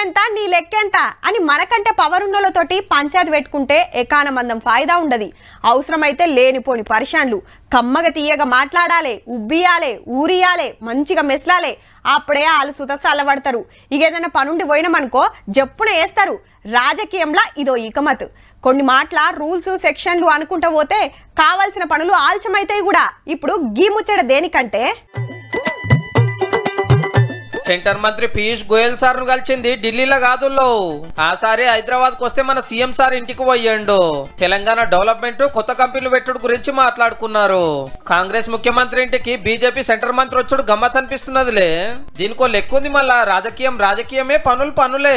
లెక్కెంత నీ లెక్కెంత అని మనకంటే పవర్ ఉన్నోళ్ళతోటి పంచాయతీ పెట్టుకుంటే ఎకానమందం ఫాయిదా ఉండదు. అవసరమైతే లేనిపోని పరిశాన్లు కమ్మగ తీయగా మాట్లాడాలి, ఉబ్బియాలే, ఊరియాలే, మంచిగా మెస్లాలే. అప్పుడే వాళ్ళు సుతసాల పడతారు. ఇక ఏదైనా పనుండి పోయినామనుకో జప్పున వేస్తారు. రాజకీయంలో ఇదో ఇకమత్. కొన్ని మాటల రూల్స్ సెక్షన్లు అనుకుంటా పోతే కావాల్సిన పనులు ఆలస్యమైతాయి కూడా. ఇప్పుడు గీ ముచ్చట దేనికంటే సెంటర్ మంత్రి పీయూష్ గోయల్ సార్ ను కలిసింది ఢిల్లీలో కాదుల్లో. ఆసారి హైదరాబాద్ కు వస్తే మన సీఎం సార్ ఇంటికి పోయిండు. తెలంగాణ డెవలప్మెంట్, కొత్త కంపెనీలు పెట్టుడు గురించి మాట్లాడుకున్నారు. కాంగ్రెస్ ముఖ్యమంత్రి ఇంటికి బీజేపీ సెంటర్ మంత్రి వచ్చుడు గమ్మత్ అనిపిస్తున్నదిలే. దీనికో లెక్కుంది. మళ్ళా రాజకీయమే, పనులే.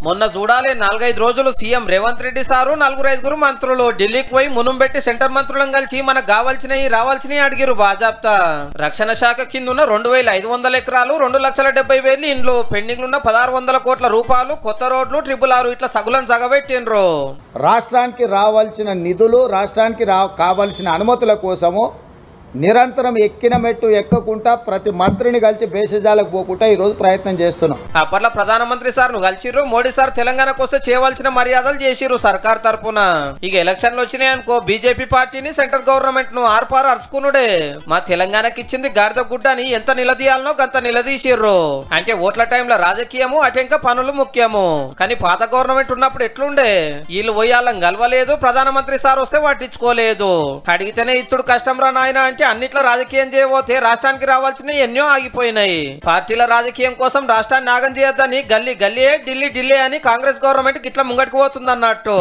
మొన్న చూడాలి 4-5 రోజులు సీఎం రేవంత్ రెడ్డి సారు 4-5 మంత్రులు ఢిల్లీకి పోయి మునుం పెట్టి సెంటర్ మంత్రులను కలిసి మనకు కావాల్సినవి రావాల్సినవి అడిగిరు. బాజాప్తా రక్షణ శాఖ కింద ఉన్న 2500 ఎకరాలు, 2,70,000 ఇండ్లు, పెండింగ్ ఉన్న 1600 కోట్ల రూపాయలు, కొత్త రోడ్లు, 666 ఇట్లా సగులను సగబెట్టిండ్రు. రాష్ట్రానికి రావాల్సిన నిధులు, రాష్ట్రానికి కావాల్సిన అనుమతుల కోసము నిరంతరం ఎక్కిన మెట్టు ఎక్కకుండా ప్రతి మంత్రిని కలిసి బేసిజాలకు పోకుండా ఈ రోజు ప్రయత్నం చేస్తున్నాం. అప్పట్లో ప్రధానమంత్రి సార్ ను కలిసిర్రు. మోడీ సార్ తెలంగాణకు వస్తే చేయవలసిన మర్యాదలు చేసిర్రు సర్కార్ తరఫున. ఇక ఎలక్షన్లు వచ్చినాయనుకో బీజేపీ పార్టీని, సెంట్రల్ గవర్నమెంట్ ను ఆర్పారు అరుచుకునుడే. మా తెలంగాణకి ఇచ్చింది గాడిద గుడ్డ అని ఎంత నిలదీయాలనో గంత నిలదీసిర్రు. అంటే ఓట్ల టైంలో రాజకీయము, అటెంక పనులు ముఖ్యము. కానీ పాత గవర్నమెంట్ ఉన్నప్పుడు ఎట్లుండే, వీళ్ళు పోయాలని గెలవలేదు, ప్రధానమంత్రి సార్ వస్తే పట్టించుకోలేదు. అడిగితేనే ఇచ్చుడు కష్టం రా నాయన అంటే అన్నిట్లో రాజకీయం చేయబోతే రాష్ట్రానికి రావాల్సినవి ఎన్నో ఆగిపోయినాయి. పార్టీల రాజకీయం కోసం రాష్ట్రాన్ని నాగం చేయొద్దని గల్లీ ఢిల్లీ అని కాంగ్రెస్ గవర్నమెంట్ ఇట్లా ముంగట్టుకు పోతుంది అన్నట్టు.